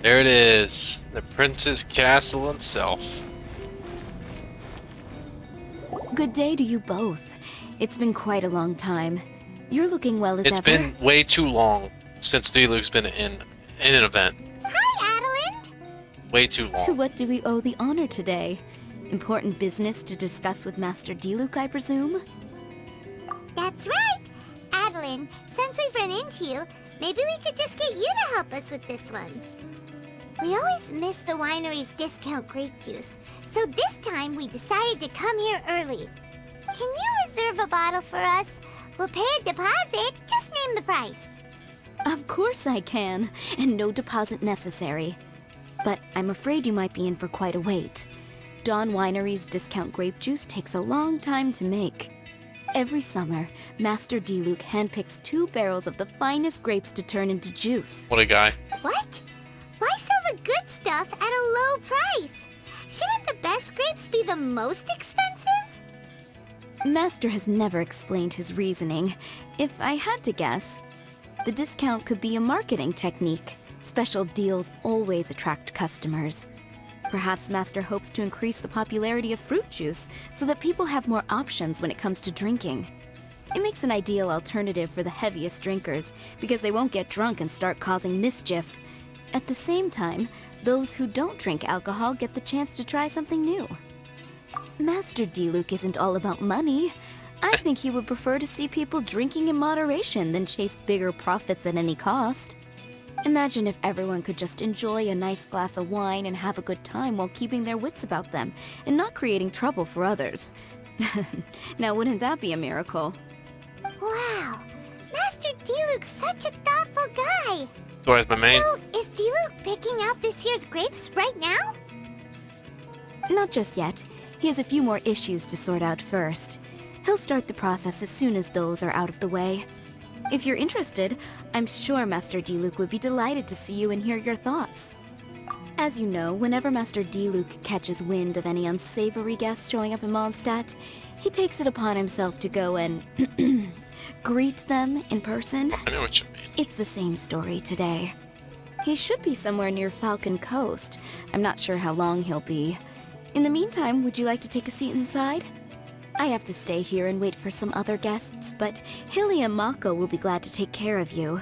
There it is, the Prince's Castle itself. Good day to you both. It's been quite a long time. You're looking well as It's ever. been way too long since Diluc's been in an event. Hi, Adeline! Way too long. To what do we owe the honor today? Important business to discuss with Master Diluc, I presume? That's right! Adeline, since we've run into you, maybe we could just get you to help us with this one. We always miss the winery's discount grape juice, so this time we decided to come here early. Can you reserve a bottle for us? We'll pay a deposit, just name the price. Of course I can, and no deposit necessary. But I'm afraid you might be in for quite a wait. Dawn Winery's discount grape juice takes a long time to make. Every summer, Master Diluc handpicks 2 barrels of the finest grapes to turn into juice. What a guy. What? Why sell the good stuff at a low price? Shouldn't the best grapes be the most expensive? Master has never explained his reasoning. If I had to guess, the discount could be a marketing technique. Special deals always attract customers. Perhaps Master hopes to increase the popularity of fruit juice so that people have more options when it comes to drinking. It makes an ideal alternative for the heaviest drinkers because they won't get drunk and start causing mischief. At the same time, those who don't drink alcohol get the chance to try something new. Master Diluc isn't all about money. I think he would prefer to see people drinking in moderation than chase bigger profits at any cost. Imagine if everyone could just enjoy a nice glass of wine and have a good time while keeping their wits about them and not creating trouble for others. Now, wouldn't that be a miracle? Wow, Master Diluc's such a thoughtful guy. Where's my main? So, is Diluc picking out this year's grapes right now? Not just yet. He has a few more issues to sort out first. He'll start the process as soon as those are out of the way. If you're interested, I'm sure Master Diluc would be delighted to see you and hear your thoughts. As you know, whenever Master Diluc catches wind of any unsavory guests showing up in Mondstadt, he takes it upon himself to go and greet them in person. I know what you mean. It's the same story today. He should be somewhere near Falcon Coast. I'm not sure how long he'll be. In the meantime, would you like to take a seat inside? I have to stay here and wait for some other guests, but Hilly and Mako will be glad to take care of you.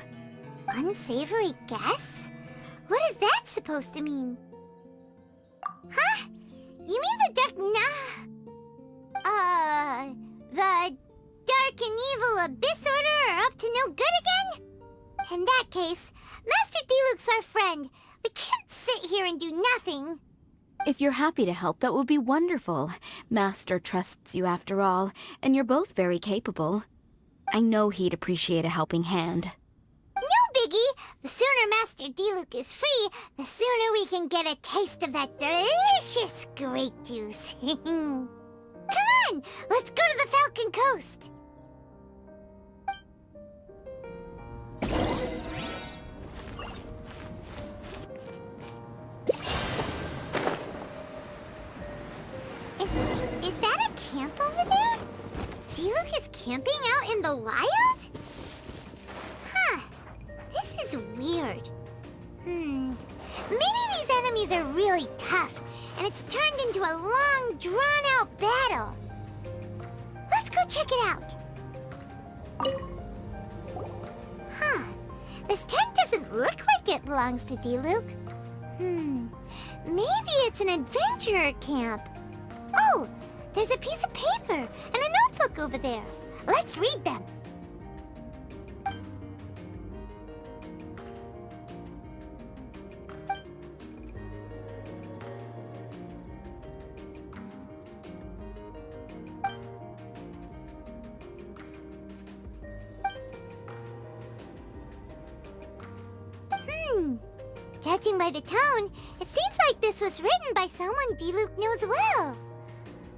Unsavory guests? What is that supposed to mean? Huh? You mean the dark the dark and evil Abyss Order are up to no good again? In that case, Master Diluc's our friend. We can't sit here and do nothing. If you're happy to help, that would be wonderful. Master trusts you after all, and you're both very capable. I know he'd appreciate a helping hand. No biggie! The sooner Master Diluc is free, the sooner we can get a taste of that delicious grape juice. Come on! Let's go to the Falcon Coast! Is that a camp over there? Diluc is camping out in the wild? Huh. This is weird. Maybe these enemies are really tough, and it's turned into a long, drawn-out battle. Let's go check it out. Huh. This tent doesn't look like it belongs to Diluc. Maybe it's an adventurer camp. Oh, there's a piece of paper and a notebook over there. Let's read them. Judging by the tone, it seems like this was written by someone Diluc knows well.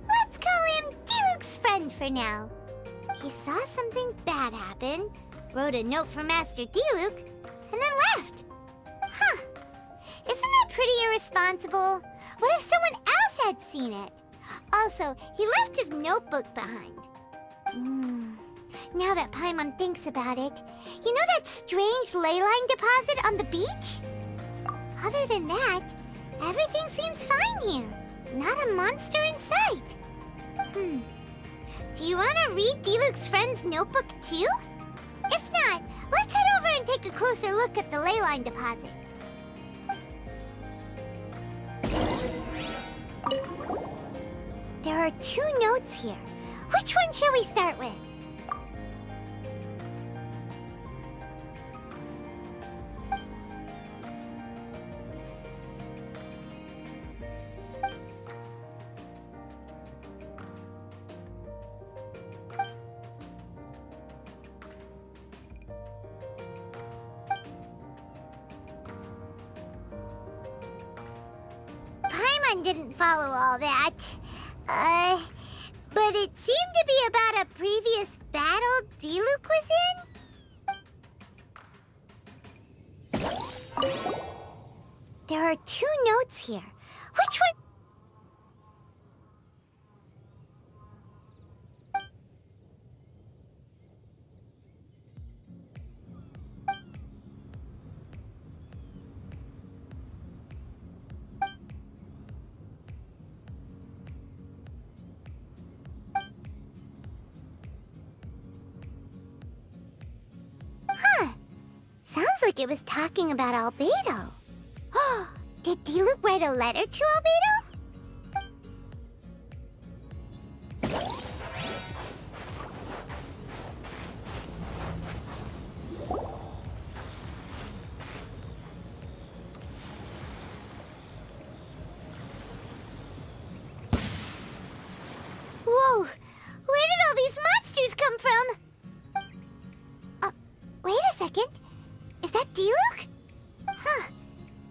Let's call him Diluc's friend for now. He saw something bad happen, wrote a note for Master Diluc, and then left. Huh. Isn't that pretty irresponsible? What if someone else had seen it. Also, he left his notebook behind. Now that Paimon thinks about it, you know that strange ley line deposit on the beach? Other than that, everything seems fine here. Not a monster in sight. Do you want to read Diluc's friend's notebook too? If not, let's head over and take a closer look at the ley line deposit. There are 2 notes here. Which one shall we start with? Paimon didn't follow all that. But it seemed to be about a previous battle Diluc was in? There are 2 notes here. Which one? Sounds like it was talking about Albedo. Oh, did Diluc write a letter to Albedo? Whoa! Where did all these monsters come from? Wait a second. Is that Diluc? Huh.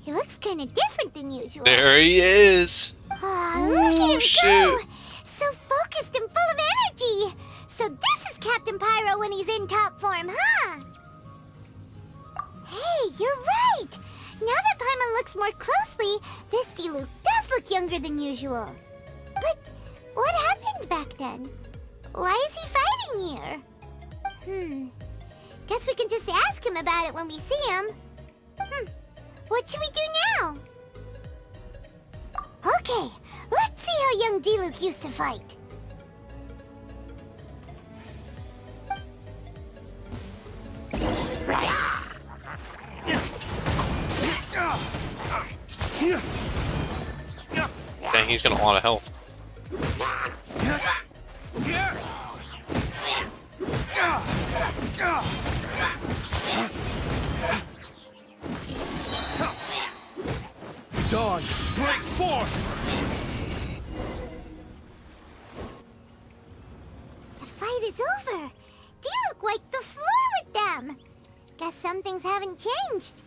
He looks kind of different than usual. There he is. Oh, look at him shoot. go! So focused and full of energy. So this is Captain Pyro when he's in top form, huh? Hey, you're right. Now that Paimon looks more closely, this Diluc does look younger than usual. But what happened back then? Why is he fighting here? Guess we can just ask him about it when we see him. What should we do now? Okay, let's see how young Diluc used to fight. Dang, he's got a lot of health. Dawn, break forth! The fight is over. Diluc wiped the floor with them. Guess some things haven't changed.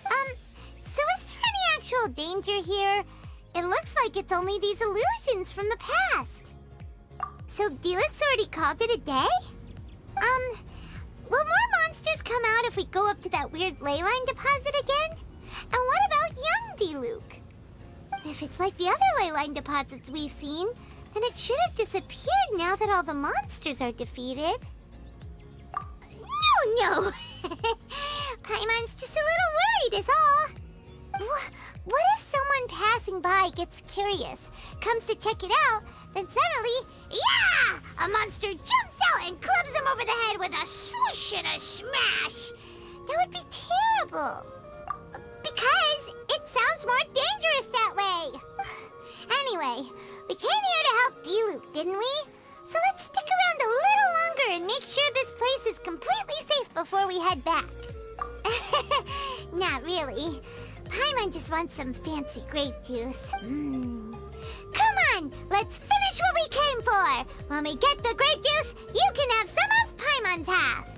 So is there any actual danger here? It looks like it's only these illusions from the past. So Diluc's already called it a day? Will more monsters come out if we go up to that weird ley line deposit again? And what about young Diluc? If it's like the other ley line deposits we've seen, then it should have disappeared now that all the monsters are defeated. No! Paimon's just a little worried is all. What if someone passing by gets curious, comes to check it out, then suddenly, yeah! A monster jumps out and clubs him over the head with a swoosh and a smash! That would be terrible. Because it sounds more dangerous that way. Anyway, we came here to help Diluc, didn't we? So let's stick around a little longer and make sure this place is completely safe before we head back. Not really. Paimon just wants some fancy grape juice. Come on, let's finish what we came for. When we get the grape juice, you can have some of Paimon's half.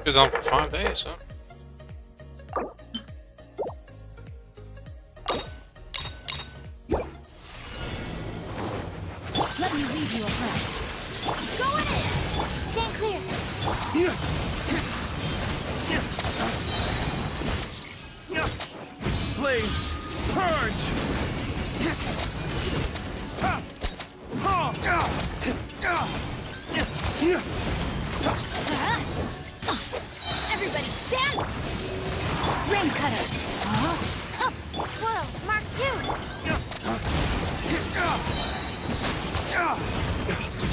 He was on for 5 days, so. Let me lead you abreast. Go in it! Stand clear. Flames, purge! Everybody stand! Rain cutter! Swirl, Mark 2.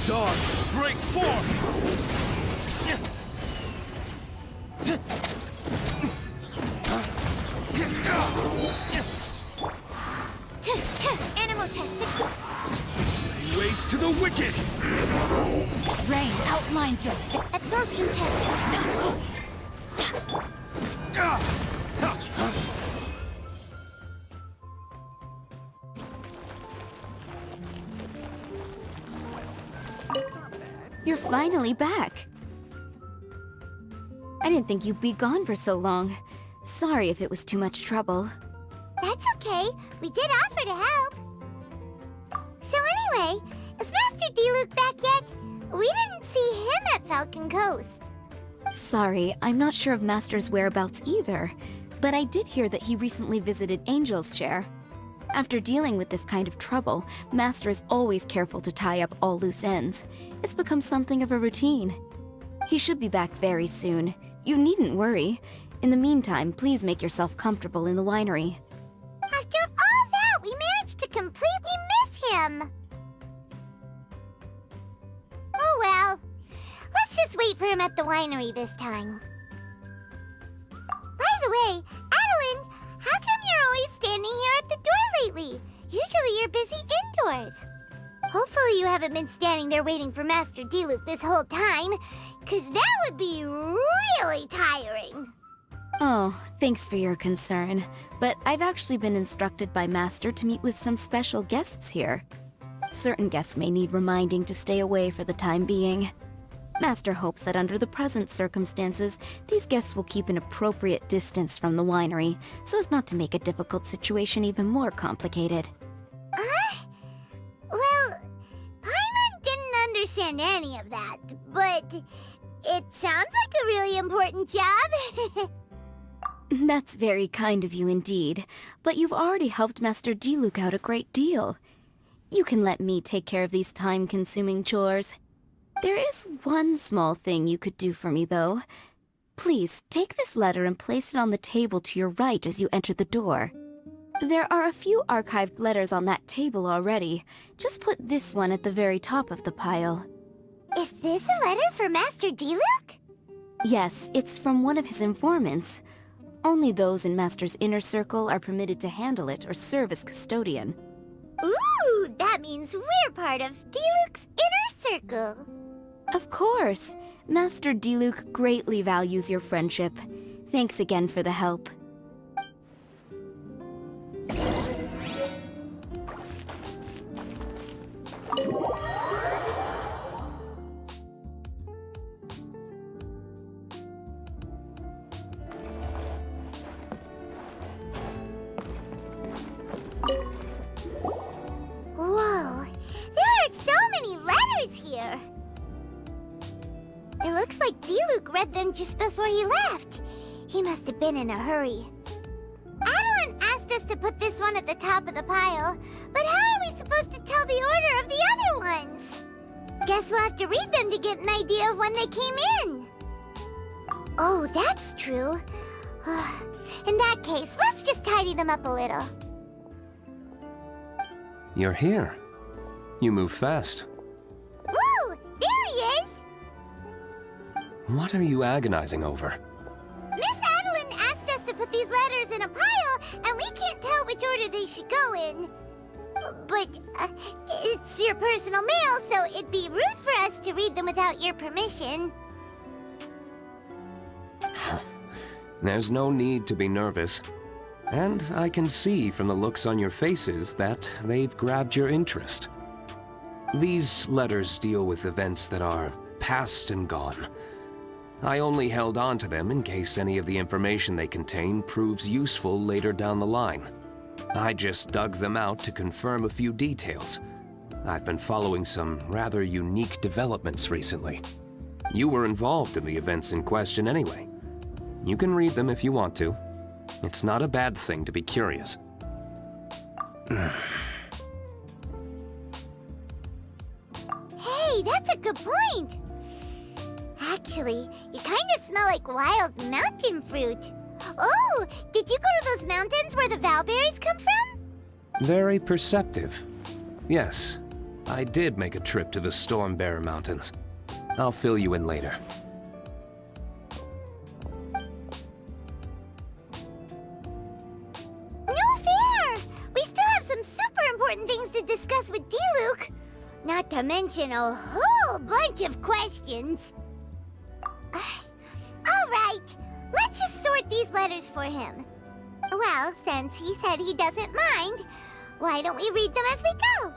Dawn, break forth! Animal test. Waste to the wicked! Rain outlines your... Absorption test. You're finally back. I didn't think you'd be gone for so long. Sorry if it was too much trouble. That's okay. We did offer to help. So anyway, is Master Diluc back yet? We didn't see him at Falcon Coast. Sorry, I'm not sure of Master's whereabouts either, but I did hear that he recently visited Angel's Share. After dealing with this kind of trouble, Master is always careful to tie up all loose ends. It's become something of a routine. He should be back very soon. You needn't worry. In the meantime, please make yourself comfortable in the winery. After all that, we managed to completely miss him. Oh well. Let's just wait for him at the winery this time. By the way, Adeline, how come you're always standing here at the door lately? Usually you're busy indoors. Hopefully you haven't been standing there waiting for Master Diluc this whole time, because that would be really tiring. Oh, thanks for your concern. But I've actually been instructed by Master to meet with some special guests here. Certain guests may need reminding to stay away for the time being. Master hopes that under the present circumstances, these guests will keep an appropriate distance from the winery, so as not to make a difficult situation even more complicated. Well, Paimon didn't understand any of that, but it sounds like a really important job. That's very kind of you indeed, but you've already helped Master Diluc out a great deal. You can let me take care of these time-consuming chores. There is one small thing you could do for me, though. Please, take this letter and place it on the table to your right as you enter the door. There are a few archived letters on that table already. Just put this one at the very top of the pile. Is this a letter for Master Diluc? Yes, it's from one of his informants. Only those in Master's inner circle are permitted to handle it or serve as custodian. Ooh, that means we're part of Diluc's inner circle. Of course. Master Diluc greatly values your friendship. Thanks again for the help. Whoa, there are so many letters here. It looks like Diluc read them just before he left. He must have been in a hurry. Adeline asked us to put this one at the top of the pile, but how are we supposed to tell the order of the other ones? Guess we'll have to read them to get an idea of when they came in. Oh, that's true. In that case, let's just tidy them up a little. You're here. You move fast. Woo! There he is! What are you agonizing over? Miss Adeline asked us to put these letters in a pile, and we can't tell which order they should go in. But it's your personal mail, so it'd be rude for us to read them without your permission. There's no need to be nervous. And I can see from the looks on your faces that they've grabbed your interest. These letters deal with events that are past and gone. I only held on to them in case any of the information they contain proves useful later down the line. I just dug them out to confirm a few details. I've been following some rather unique developments recently. You were involved in the events in question anyway. You can read them if you want to. It's not a bad thing to be curious. Hey, that's a good point. Actually, you kind of smell like wild mountain fruit. Oh, did you go to those mountains where the Valberries come from? Very perceptive. Yes, I did make a trip to the Stormbearer Mountains. I'll fill you in later. No fair! We still have some super important things to discuss with Diluc. Not to mention a whole bunch of questions. Alright, let's just sort these letters for him. Well, since he said he doesn't mind, why don't we read them as we go?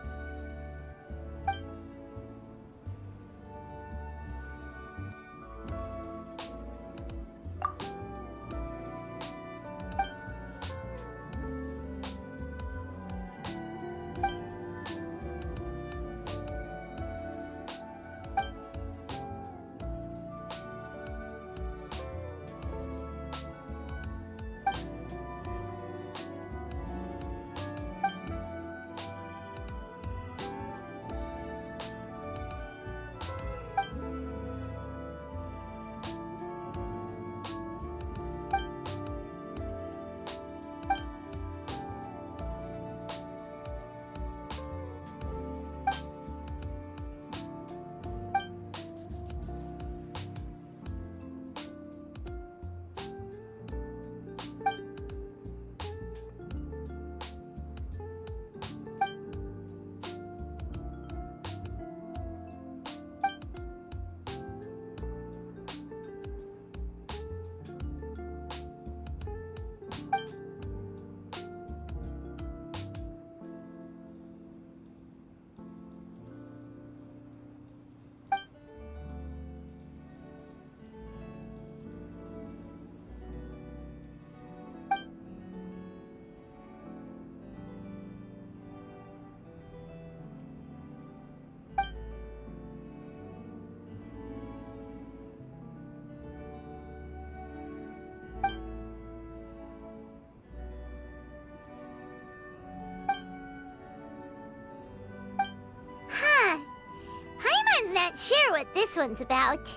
Not sure what this one's about.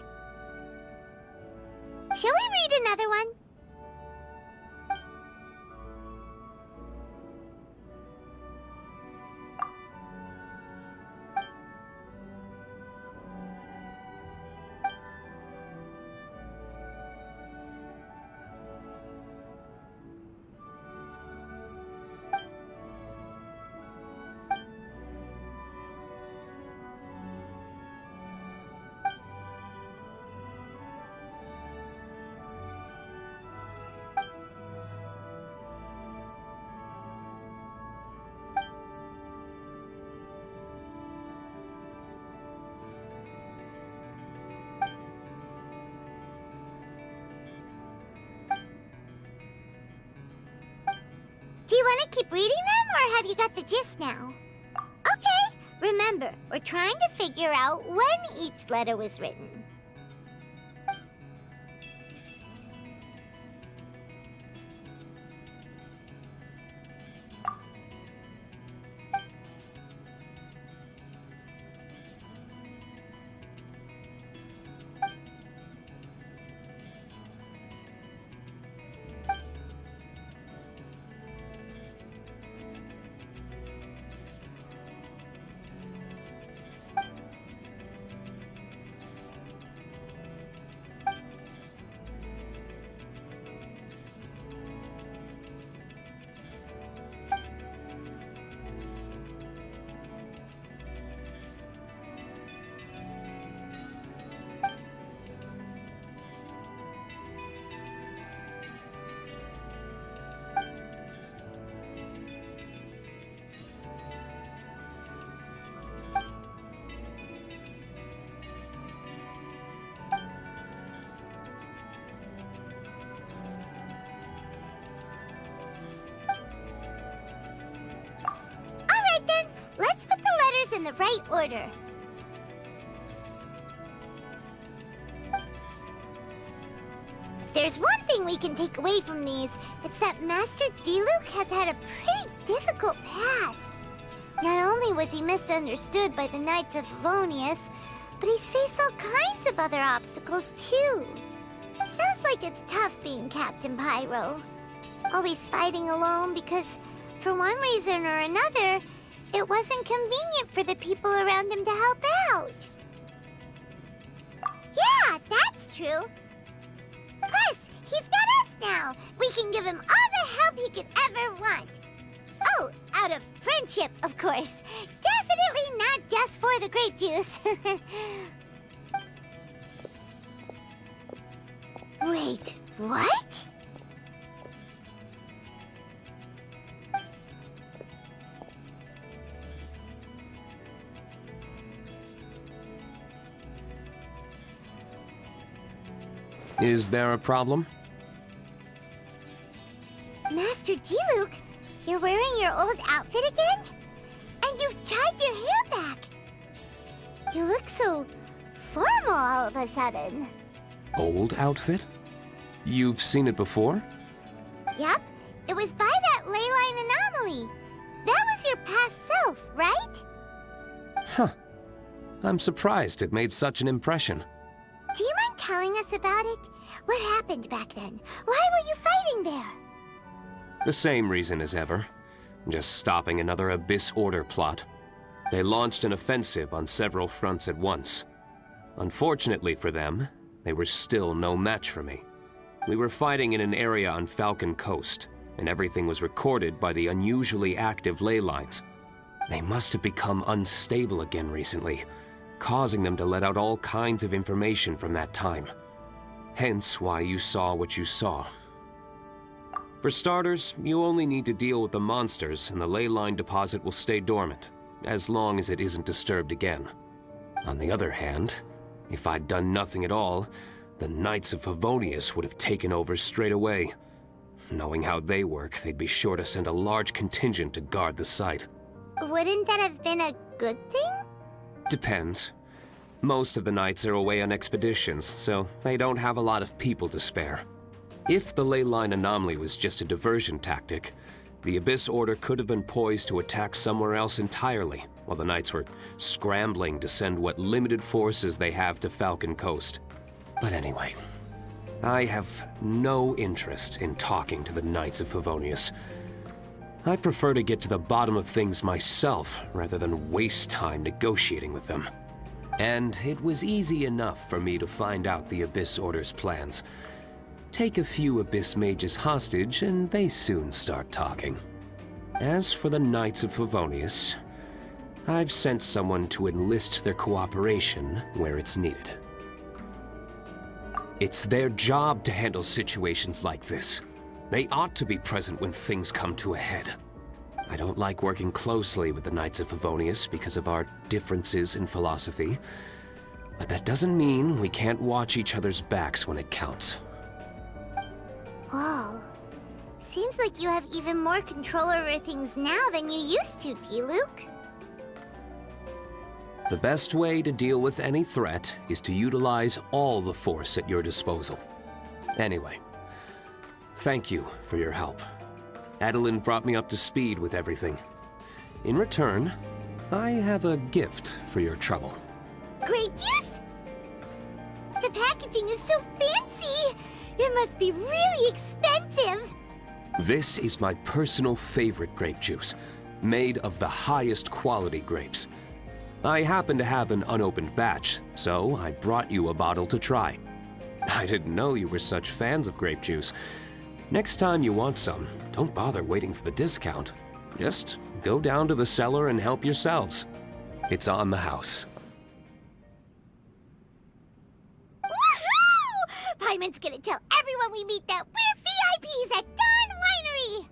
Shall we read another one? Do you want to keep reading them, or have you got the gist now? Okay, remember, we're trying to figure out when each letter was written. in the right order. If there's one thing we can take away from these, it's that Master Diluc has had a pretty difficult past. Not only was he misunderstood by the Knights of Favonius, but he's faced all kinds of other obstacles too. Sounds like it's tough being Captain Pyro. Always fighting alone because, for one reason or another, it wasn't convenient for the people around him to help out. Yeah, that's true. Plus, he's got us now. We can give him all the help he could ever want. Oh, out of friendship, of course. Definitely not just for the grape juice. Wait, what? Is there a problem? Master Diluc, you're wearing your old outfit again? And you've tied your hair back. You look so formal all of a sudden. Old outfit? You've seen it before? Yup, it was by that ley line anomaly. That was your past self, right? Huh. I'm surprised it made such an impression. Do you mind telling us about it? What happened back then? Why were you fighting there? The same reason as ever. Just stopping another Abyss Order plot. They launched an offensive on several fronts at once. Unfortunately for them, they were still no match for me. We were fighting in an area on Falcon Coast, and everything was recorded by the unusually active ley lines. They must have become unstable again recently, causing them to let out all kinds of information from that time. Hence why you saw what you saw. For starters, you only need to deal with the monsters and the ley line deposit will stay dormant, as long as it isn't disturbed again. On the other hand, if I'd done nothing at all, the Knights of Favonius would have taken over straight away. Knowing how they work, they'd be sure to send a large contingent to guard the site. Wouldn't that have been a good thing? Depends. Most of the Knights are away on expeditions, so they don't have a lot of people to spare. If the ley line anomaly was just a diversion tactic, the Abyss Order could have been poised to attack somewhere else entirely, while the Knights were scrambling to send what limited forces they have to Falcon Coast. But anyway, I have no interest in talking to the Knights of Favonius. I prefer to get to the bottom of things myself, rather than waste time negotiating with them. And it was easy enough for me to find out the Abyss Order's plans. Take a few Abyss Mages hostage, and they soon start talking. As for the Knights of Favonius, I've sent someone to enlist their cooperation where it's needed. It's their job to handle situations like this. They ought to be present when things come to a head. I don't like working closely with the Knights of Favonius because of our differences in philosophy, but that doesn't mean we can't watch each other's backs when it counts. Whoa. Seems like you have even more control over things now than you used to, Diluc. The best way to deal with any threat is to utilize all the force at your disposal. Anyway, thank you for your help. Adeline brought me up to speed with everything. In return, I have a gift for your trouble. Grape juice? The packaging is so fancy! It must be really expensive! This is my personal favorite grape juice, made of the highest quality grapes. I happen to have an unopened batch, so I brought you a bottle to try. I didn't know you were such fans of grape juice. Next time you want some, don't bother waiting for the discount. Just go down to the cellar and help yourselves. It's on the house. Woohoo! Paimon's gonna tell everyone we meet that we're VIPs at Dawn Winery!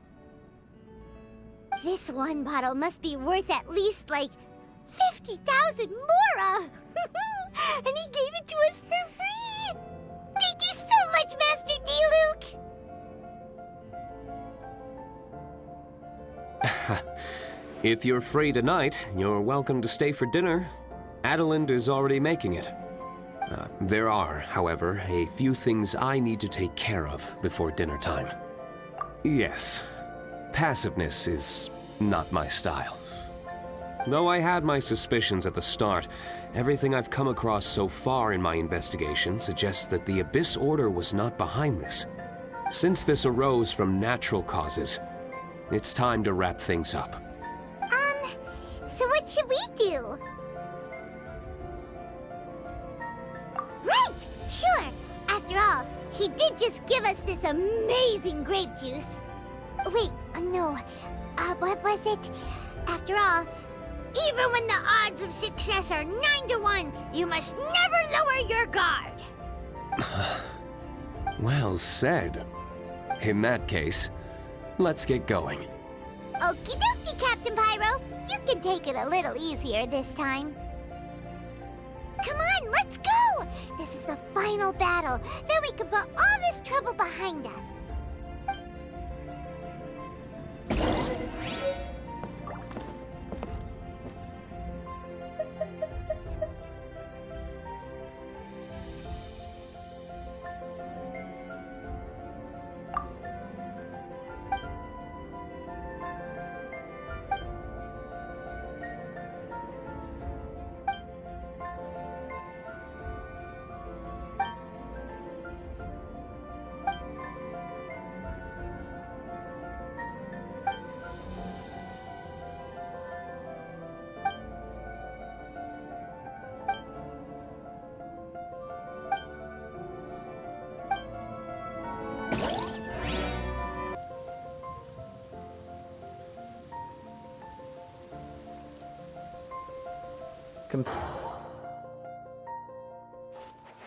This one bottle must be worth at least, like, 50,000 mora! And he gave it to us for free! Thank you so much, Master Diluc! If you're free tonight, you're welcome to stay for dinner. Adeline is already making it. There are, however, a few things I need to take care of before dinner time. Yes, passiveness is not my style. Though I had my suspicions at the start, everything I've come across so far in my investigation suggests that the Abyss Order was not behind this. Since this arose from natural causes, it's time to wrap things up. So what should we do? Right! Sure! After all, he did just give us this amazing grape juice. Wait, no. What was it? After all, even when the odds of success are 9 to 1, you must never lower your guard. Well said. In that case, let's get going. Okie dokie, Captain Pyro. You can take it a little easier this time. Come on, let's go! This is the final battle. Then we can put all this trouble behind us.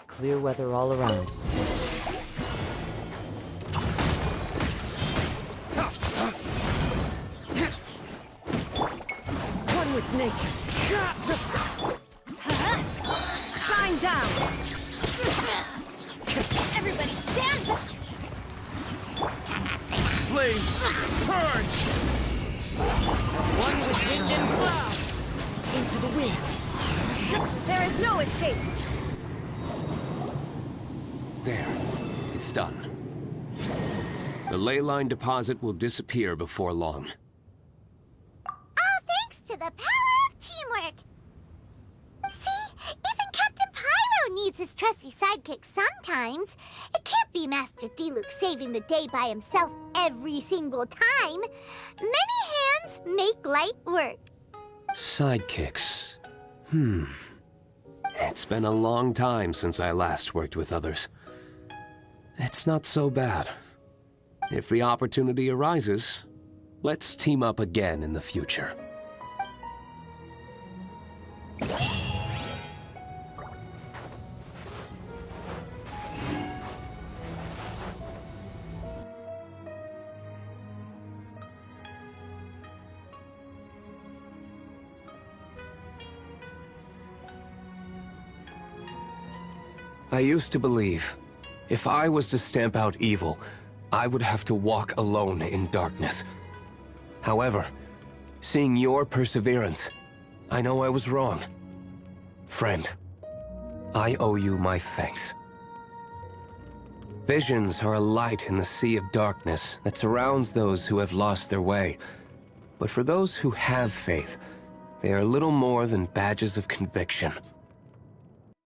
Clear weather all around. One with nature. Shine down! Everybody stand back! Flames! Purge! One with wind and cloud! Into the wind! There is no escape! There. It's done. The ley line deposit will disappear before long. All thanks to the power of teamwork. See, even Captain Pyro needs his trusty sidekick sometimes. It can't be Master Diluc saving the day by himself every single time. Many hands make light work. Sidekicks. It's been a long time since I last worked with others. It's not so bad. If the opportunity arises, let's team up again in the future. I used to believe, if I was to stamp out evil, I would have to walk alone in darkness. However, seeing your perseverance, I know I was wrong. Friend, I owe you my thanks. Visions are a light in the sea of darkness that surrounds those who have lost their way. But for those who have faith, they are little more than badges of conviction.